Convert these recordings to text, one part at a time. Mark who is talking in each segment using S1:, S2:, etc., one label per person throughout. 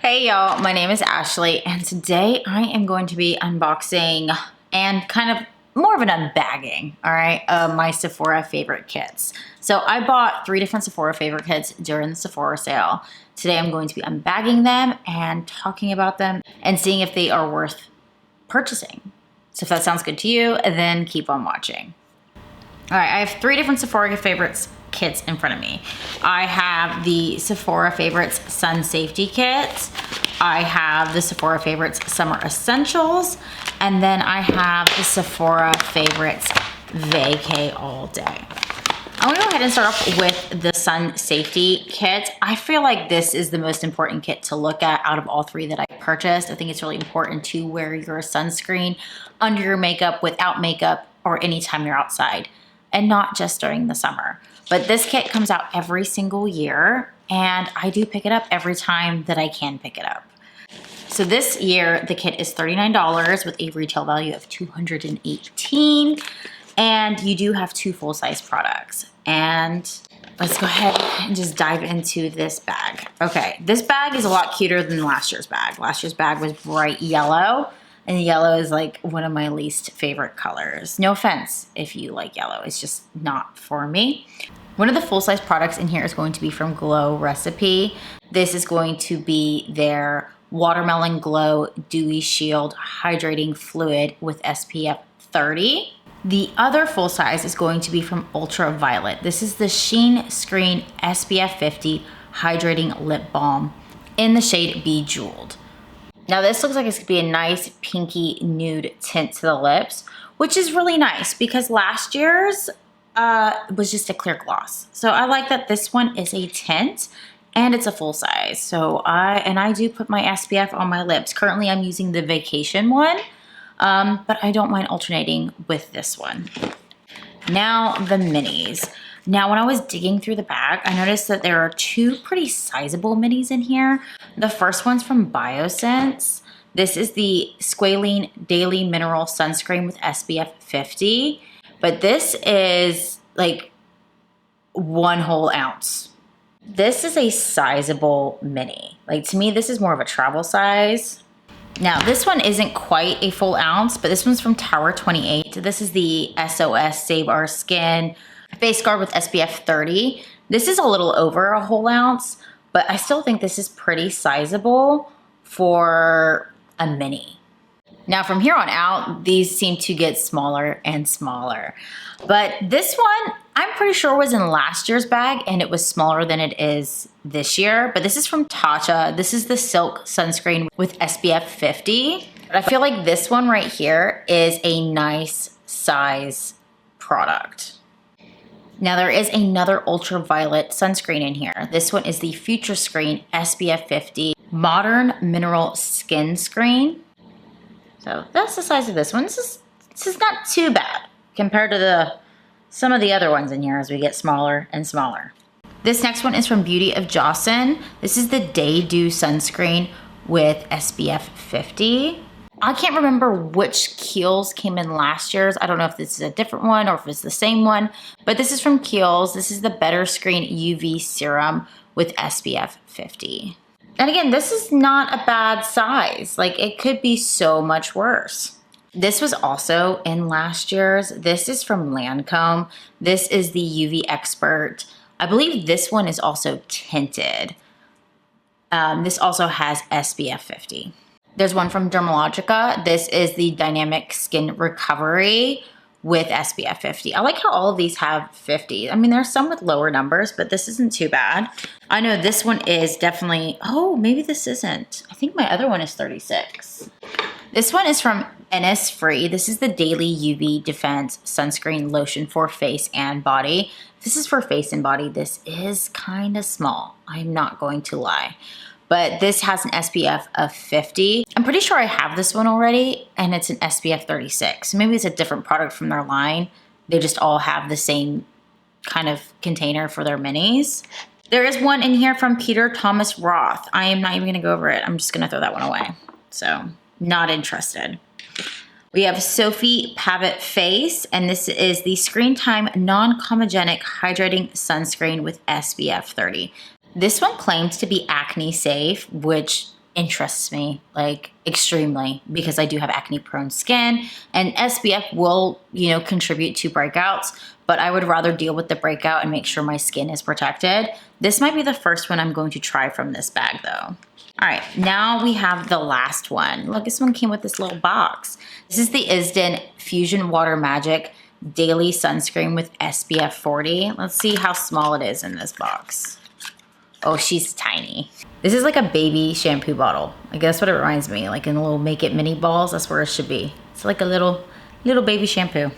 S1: Hey y'all, my name is Ashley and today I am going to be unboxing and kind of more of an unbagging, all right, of my Sephora Favorite Kits. So I bought 3 different Sephora Favorite Kits during the Sephora sale. Today I'm going to be unbagging them and talking about them and seeing if they are worth purchasing. So if that sounds good to you, then keep on watching. All right, I have 3 different Sephora Favorites kits in front of me. I have the Sephora Favorites Sun Safety Kit. I have the Sephora Favorites Summer Essentials. And then I have the Sephora Favorites Vacay All Day. I'm gonna go ahead and start off with the Sun Safety Kit. I feel like this is the most important kit to look at out of all 3 that I purchased. I think it's really important to wear your sunscreen under your makeup, without makeup, or anytime you're outside, and not just during the summer. But this kit comes out every single year, and I do pick it up every time that I can pick it up. So this year, the kit is $39 with a retail value of $218, and you do have 2 full-size products. And let's go ahead and just dive into this bag. Okay, this bag is a lot cuter than last year's bag. Last year's bag was bright yellow, and yellow is like one of my least favorite colors. No offense if you like yellow, it's just not for me. One of the full-size products in here is going to be from Glow Recipe. This is going to be their Watermelon Glow Dewy Shield Hydrating Fluid with SPF 30. The other full size is going to be from Ultraviolet. This is the Sheen Screen SPF 50 Hydrating Lip Balm in the shade Bejeweled. Now this looks like it's gonna be a nice pinky nude tint to the lips, which is really nice because last year's was just a clear gloss. So I like that this one is a tint and it's a full size. So I do put my SPF on my lips. Currently I'm using the Vacation one, but I don't mind alternating with this one. Now the minis. Now when I was digging through the bag, I noticed that there are 2 pretty sizable minis in here. The first one's from Biosense. This is the Squalene Daily Mineral Sunscreen with SPF 50. But this is like 1 whole ounce. This is a sizable mini. Like to me, this is more of a travel size. Now this one isn't quite a full ounce, but this one's from Tower 28. This is the SOS Save Our Skin Face Guard with SPF 30. This is a little over a whole ounce, but I still think this is pretty sizable for a mini. Now from here on out, these seem to get smaller and smaller. But this one, I'm pretty sure was in last year's bag and it was smaller than it is this year. But this is from Tatcha. This is the Silk Sunscreen with SPF 50. But I feel like this one right here is a nice size product. Now there is another ultraviolet sunscreen in here. This one is the Future Screen SPF 50 Modern Mineral Skin Screen. So that's the size of this one. This is not too bad compared to some of the other ones in here as we get smaller and smaller. This next one is from Beauty of Jocelyn. This is the Day Dew Sunscreen with SPF 50. I can't remember which Kiehl's came in last year's. I don't know if this is a different one or if it's the same one, but this is from Kiehl's. This is the Better Screen UV Serum with SPF 50. And again, this is not a bad size. Like it could be so much worse. This was also in last year's. This is from Lancome. This is the UV Expert. I believe this one is also tinted. This also has SPF 50. There's one from Dermalogica. This is the Dynamic Skin Recovery with SPF 50. I like how all of these have 50. I mean, there's some with lower numbers, but this isn't too bad. I know this one is definitely, oh, maybe this isn't. I think my other one is 36. This one is from Innisfree. This is the Daily UV Defense Sunscreen Lotion for face and body. This is for face and body. This is kind of small. I'm not going to lie. But this has an SPF of 50. I'm pretty sure I have this one already, and it's an SPF 36. Maybe it's a different product from their line. They just all have the same kind of container for their minis. There is one in here from Peter Thomas Roth. I am not even gonna go over it. I'm just gonna throw that one away. So, not interested. We have Sophie Pavitt Face, and this is the Screen Time Non-Comedogenic Hydrating Sunscreen with SPF 30. This one claims to be acne safe, which interests me like extremely because I do have acne prone skin, and SPF will, you know, contribute to breakouts, but I would rather deal with the breakout and make sure my skin is protected. This might be the first one I'm going to try from this bag though. All right, now we have the last one. Look, this one came with this little box. This is the Isden Fusion Water Magic Daily Sunscreen with SPF 40. Let's see how small it is in this box. Oh, she's tiny. This is like a baby shampoo bottle. I guess what it reminds me, like in the little Make It mini balls, that's where it should be. It's like a little baby shampoo.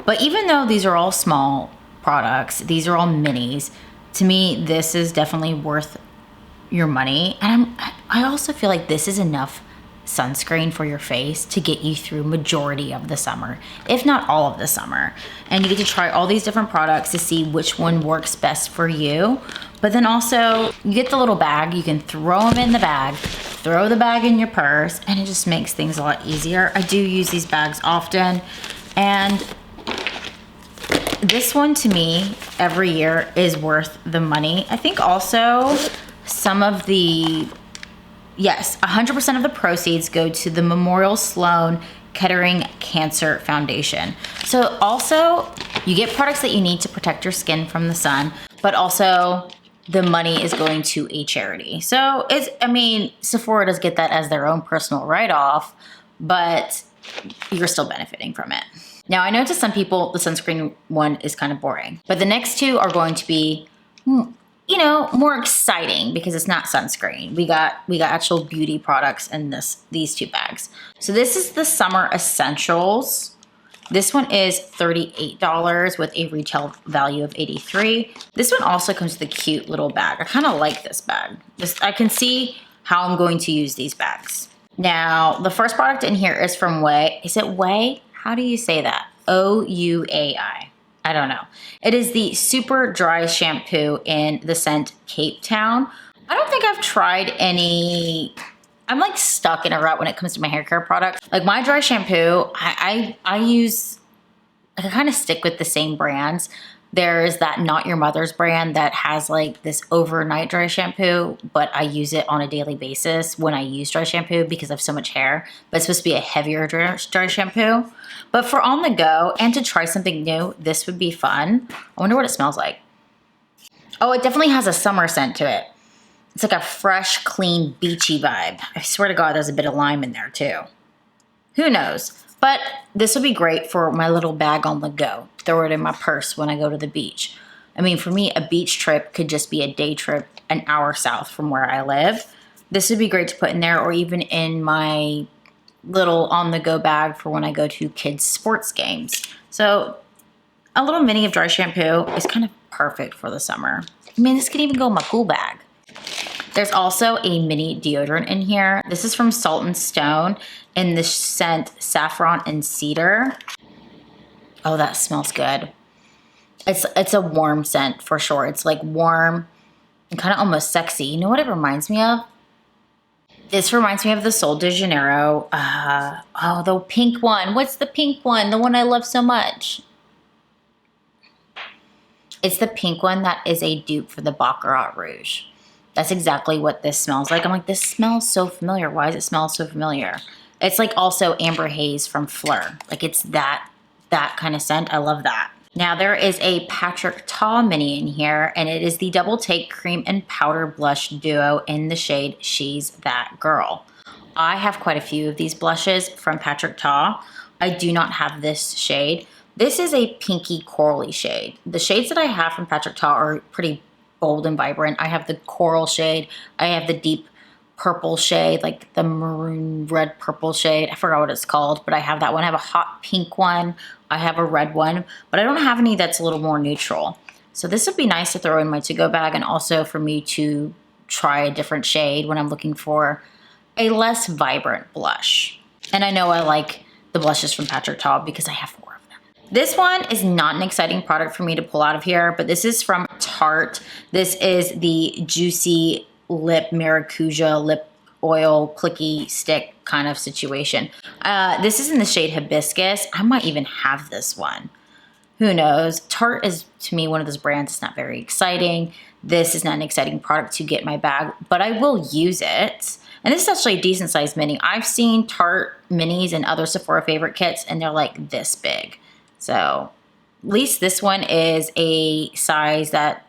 S1: But even though these are all small products, these are all minis, to me, this is definitely worth your money. And I also feel like this is enough sunscreen for your face to get you through majority of the summer, if not all of the summer. And you get to try all these different products to see which one works best for you. But then also you get the little bag, you can throw them in the bag, throw the bag in your purse, and it just makes things a lot easier. I do use these bags often, and this one to me every year is worth the money. I think also some of the, yes, 100% of the proceeds go to the Memorial Sloan Kettering Cancer Foundation. So also you get products that you need to protect your skin from the sun, but also the money is going to a charity. So it's, I mean, Sephora does get that as their own personal write-off, but you're still benefiting from it. Now, I know to some people, the sunscreen one is kind of boring, but the next two are going to be, you know, more exciting because it's not sunscreen. We got actual beauty products in these two bags. So this is the Summer Essentials. This one is $38 with a retail value of $83. This one also comes with a cute little bag. I kind of like this bag. I can see how I'm going to use these bags. Now, the first product in here is from Ouai. Is it Ouai? How do you say that? O-U-A-I. I don't know. It is the Super Dry Shampoo in the scent Cape Town. I don't think I've tried any. I'm like stuck in a rut when it comes to my hair care products. Like my dry shampoo, I use, I kind of stick with the same brands. There's that Not Your Mother's brand that has like this overnight dry shampoo, but I use it on a daily basis when I use dry shampoo because I have so much hair, but it's supposed to be a heavier dry shampoo. But for on the go and to try something new, this would be fun. I wonder what it smells like. Oh, it definitely has a summer scent to it. It's like a fresh, clean, beachy vibe. I swear to God, there's a bit of lime in there too. Who knows? But this would be great for my little bag on the go. Throw it in my purse when I go to the beach. I mean, for me, a beach trip could just be a day trip an hour south from where I live. This would be great to put in there or even in my little on-the-go bag for when I go to kids' sports games. So a little mini of dry shampoo is kind of perfect for the summer. I mean, this could even go in my cool bag. There's also a mini deodorant in here. This is from Salt and Stone in the scent Saffron and Cedar. Oh, that smells good. It's a warm scent for sure. It's like warm and kind of almost sexy. You know what it reminds me of? This reminds me of the Sol de Janeiro. Oh, the pink one. What's the pink one? The one I love so much. It's the pink one that is a dupe for the Baccarat Rouge. That's exactly what this smells like. I'm like, this smells so familiar. Why does it smell so familiar? It's like also Amber Haze from Fleur. Like it's that kind of scent. I love that. Now there is a Patrick Ta mini in here, and it is the Double Take Cream and Powder Blush Duo in the shade She's That Girl. I have quite a few of these blushes from Patrick Ta. I do not have this shade. This is a pinky corally shade. The shades that I have from Patrick Ta are pretty bold and vibrant. I have the coral shade. I have the deep purple shade, like the maroon red purple shade. I forgot what it's called, but I have that one. I have a hot pink one. I have a red one, but I don't have any that's a little more neutral. So this would be nice to throw in my to-go bag and also for me to try a different shade when I'm looking for a less vibrant blush. And I know I like the blushes from Patrick Ta because I have 4 of them. This one is not an exciting product for me to pull out of here, but this is from Tarte. This is the Juicy Lip Maracuja Lip Oil Clicky Stick kind of situation. This is in the shade Hibiscus. I might even have this one. who knows? Tarte is, to me, one of those brands that's not very exciting. This is not an exciting product to get in my bag, but I will use it. And this is actually a decent sized mini. I've seen Tarte minis and other Sephora Favorite Kits, and they're like this big. So at least this one is a size that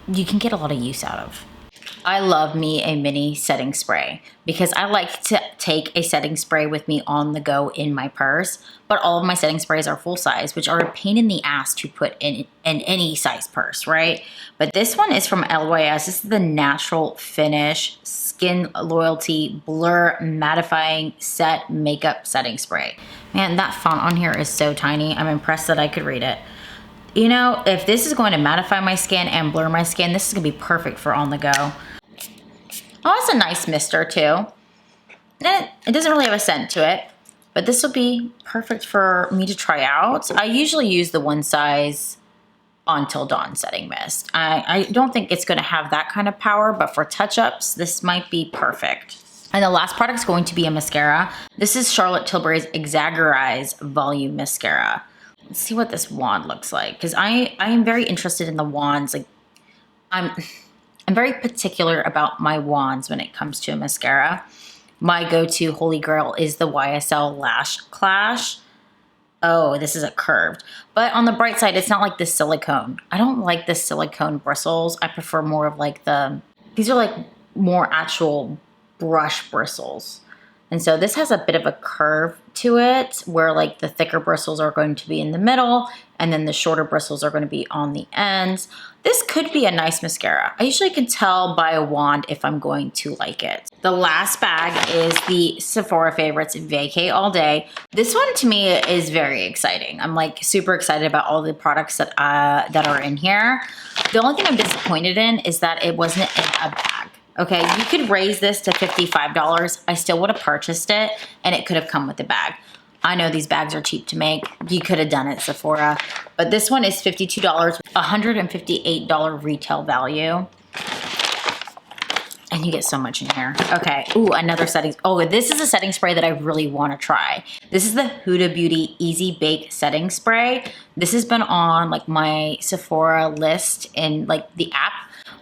S1: you can get a lot of use out of. I love me a mini setting spray because I like to take a setting spray with me on the go in my purse, but all of my setting sprays are full size, which are a pain in the ass to put in any size purse, right? But this one is from LYS. This is the Natural Finish Skin Loyalty Blur Mattifying Set Makeup Setting Spray. Man, that font on here is so tiny. I'm impressed that I could read it. You know, if this is going to mattify my skin and blur my skin, this is going to be perfect for on the go. Oh, it's a nice mister too. And it doesn't really have a scent to it, but this will be perfect for me to try out. I usually use the one size Until Dawn setting mist. I don't think it's going to have that kind of power, but for touch-ups, this might be perfect. And the last product is going to be a mascara. This is Charlotte Tilbury's Exaggerrise Volume Mascara. Let's see what this wand looks like, because I am very interested in the wands. Like, I'm very particular about my wands when it comes to a mascara. My go-to holy grail is the YSL Lash Clash. Oh, this is a curved. But on the bright side, it's not like the silicone. I don't like the silicone bristles. I prefer more of like these are like more actual brush bristles. And so this has a bit of a curve to it where like the thicker bristles are going to be in the middle and then the shorter bristles are going to be on the ends. This could be a nice mascara. I usually can tell by a wand if I'm going to like it. The last bag is the Sephora Favorites Vacay All Day. This one to me is very exciting. I'm like super excited about all the products that are in here. The only thing I'm disappointed in is that it wasn't in a bag. Okay, you could raise this to $55. I still would have purchased it and it could have come with the bag. I know these bags are cheap to make. You could have done it at Sephora, but this one is $52, $158 retail value. And you get so much in here. Okay, ooh, another setting. Oh, this is a setting spray that I really want to try. This is the Huda Beauty Easy Bake Setting Spray. This has been on like my Sephora list in like the app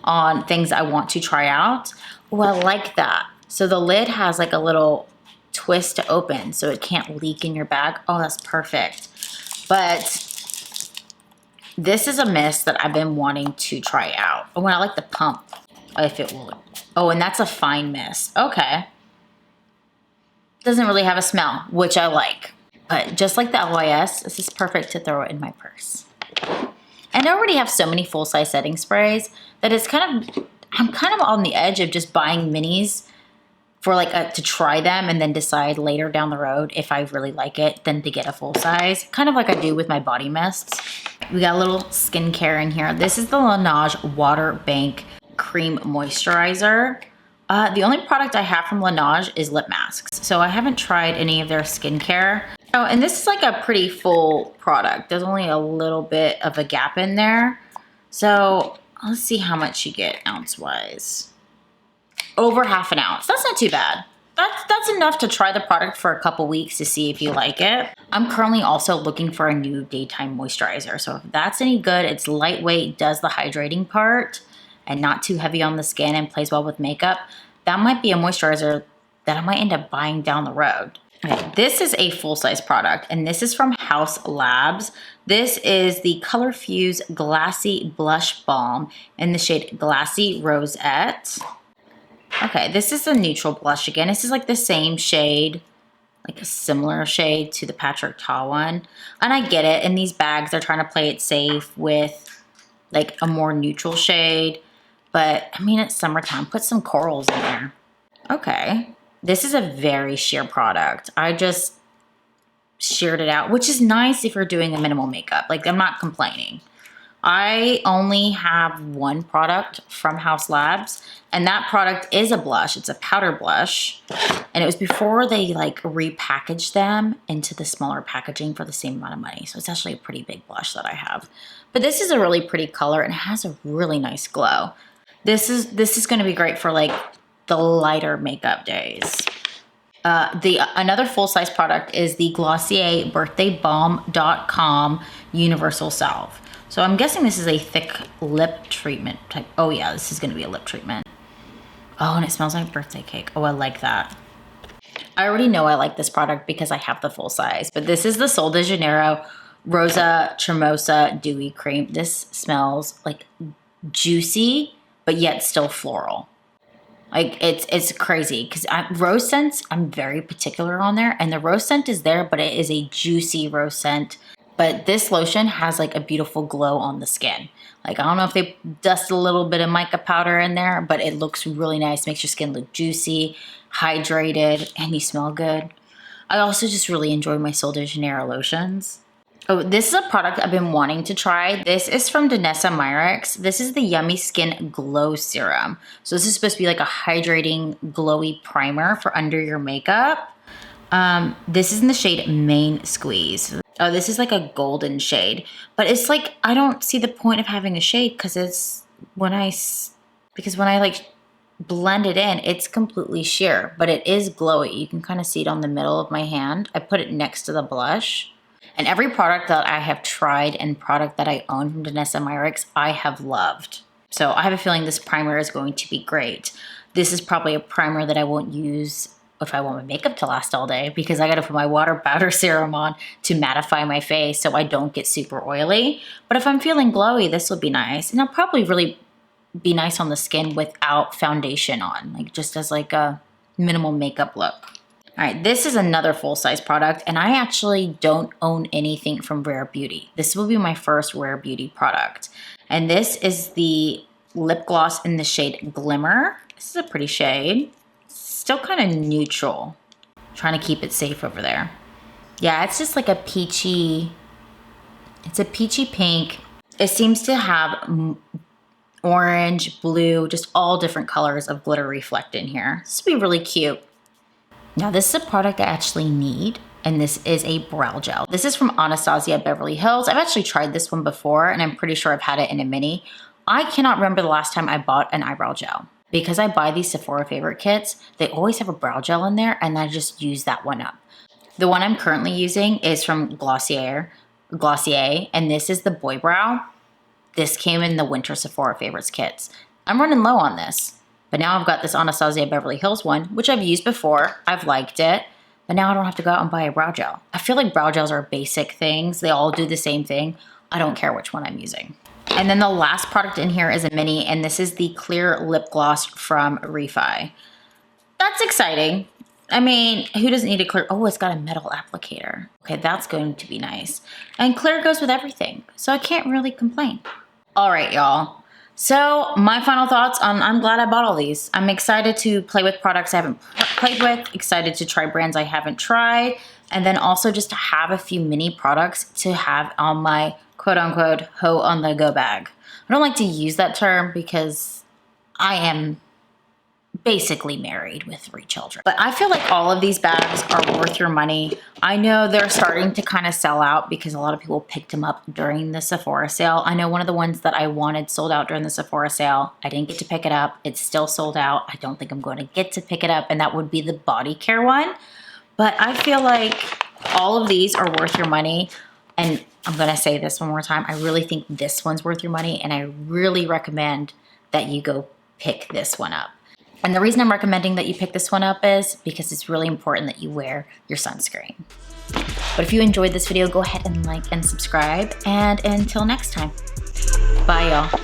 S1: on things I want to try out. Oh, I like that. So the lid has like a little twist to open so it can't leak in your bag. Oh, that's perfect. But this is a mist that I've been wanting to try out. Oh, and I like the pump, if it will. Oh, and that's a fine mist. Okay. Doesn't really have a smell, which I like. But just like the LYS, this is perfect to throw it in my purse. And I already have so many full-size setting sprays that it's I'm kind of on the edge of just buying minis for like to try them and then decide later down the road if I really like it than to get a full size. Kind of like I do with my body mists. We got a little skincare in here. This is the Laneige Water Bank Cream Moisturizer. The only product I have from Laneige is lip masks. So I haven't tried any of their skincare. Oh, and this is like a pretty full product. There's only a little bit of a gap in there. So let's see how much you get ounce-wise. Over half an ounce. That's not too bad. That's enough to try the product for a couple weeks to see if you like it. I'm currently also looking for a new daytime moisturizer. So if that's any good, it's lightweight, does the hydrating part, and not too heavy on the skin and plays well with makeup. That might be a moisturizer that I might end up buying down the road. Okay, this is a full-size product, and this is from Haus Labs. This is the Color Fuse Glassy Blush Balm in the shade Glassy Rosette. Okay, this is a neutral blush again. This is like the same shade, like a similar shade to the Patrick Ta one. And I get it, in these bags, they're trying to play it safe with like a more neutral shade. But I mean, it's summertime, put some corals in there. Okay. This is a very sheer product. I just sheared it out, which is nice if you're doing a minimal makeup. Like, I'm not complaining. I only have one product from Haus Labs, and that product is a blush. It's a powder blush, and it was before they like repackaged them into the smaller packaging for the same amount of money. So it's actually a pretty big blush that I have. But this is a really pretty color and it has a really nice glow. This is going to be great for like the lighter makeup days. Another full-size product is the Glossier BirthdayBalm.com Universal Salve. So I'm guessing this is a thick lip treatment type. Oh yeah, this is gonna be a lip treatment. Oh, and it smells like birthday cake. Oh, I like that. I already know I like this product because I have the full size, but this is the Sol de Janeiro Rosa Tremosa Dewy Cream. This smells like juicy, but yet still floral. Like it's crazy because rose scents, I'm very particular on there, and the rose scent is there, but it is a juicy rose scent. But this lotion has like a beautiful glow on the skin. Like, I don't know if they dust a little bit of mica powder in there, but it looks really nice. Makes your skin look juicy, hydrated, and you smell good. I also just really enjoy my Sol de Janeiro lotions. Oh, this is a product I've been wanting to try. This is from Danessa Myricks. This is the Yummy Skin Glow Serum. So this is supposed to be like a hydrating, glowy primer for under your makeup. This is in the shade Main Squeeze. Oh, this is like a golden shade, but it's like, I don't see the point of having a shade because when I like blend it in, it's completely sheer, but it is glowy. You can kind of see it on the middle of my hand. I put it next to the blush. And every product that I have tried and product that I own from Danessa Myricks, I have loved. So I have a feeling this primer is going to be great. This is probably a primer that I won't use if I want my makeup to last all day because I gotta put my water powder serum on to mattify my face so I don't get super oily. But if I'm feeling glowy, this will be nice. And it'll probably really be nice on the skin without foundation on, like just as like a minimal makeup look. All right, this is another full-size product, and I actually don't own anything from Rare Beauty. This will be my first Rare Beauty product. And this is the lip gloss in the shade Glimmer. This is a pretty shade. Still kind of neutral. Trying to keep it safe over there. Yeah, it's just like a peachy, it's a peachy pink. It seems to have orange, blue, just all different colors of glitter reflect in here. This would be really cute. Now this is a product I actually need, and this is a brow gel. This is from Anastasia Beverly Hills. I've actually tried this one before, and I'm pretty sure I've had it in a mini. I cannot remember the last time I bought an eyebrow gel. Because I buy these Sephora Favorite Kits, they always have a brow gel in there, and I just use that one up. The one I'm currently using is from Glossier, and this is the Boy Brow. This came in the winter Sephora Favorites Kits. I'm running low on this, but now I've got this Anastasia Beverly Hills one, which I've used before. I've liked it, but now I don't have to go out and buy a brow gel. I feel like brow gels are basic things. They all do the same thing. I don't care which one I'm using. And then the last product in here is a mini, and this is the clear lip gloss from Refi. That's exciting. I mean, who doesn't need a clear? Oh, it's got a metal applicator. Okay, that's going to be nice. And clear goes with everything, so I can't really complain. All right, y'all. So my final thoughts on, I'm glad I bought all these. I'm excited to play with products I haven't played with, excited to try brands I haven't tried, and then also just to have a few mini products to have on my quote-unquote hoe on the go bag. I don't like to use that term because I am basically married with 3 children. But I feel like all of these bags are worth your money. I know they're starting to kind of sell out because a lot of people picked them up during the Sephora sale. I know one of the ones that I wanted sold out during the Sephora sale. I didn't get to pick it up. It's still sold out. I don't think I'm going to get to pick it up, and that would be the body care one. But I feel like all of these are worth your money. And I'm going to say this one more time. I really think this one's worth your money, and I really recommend that you go pick this one up. And the reason I'm recommending that you pick this one up is because it's really important that you wear your sunscreen. But if you enjoyed this video, go ahead and like and subscribe. And until next time, bye y'all.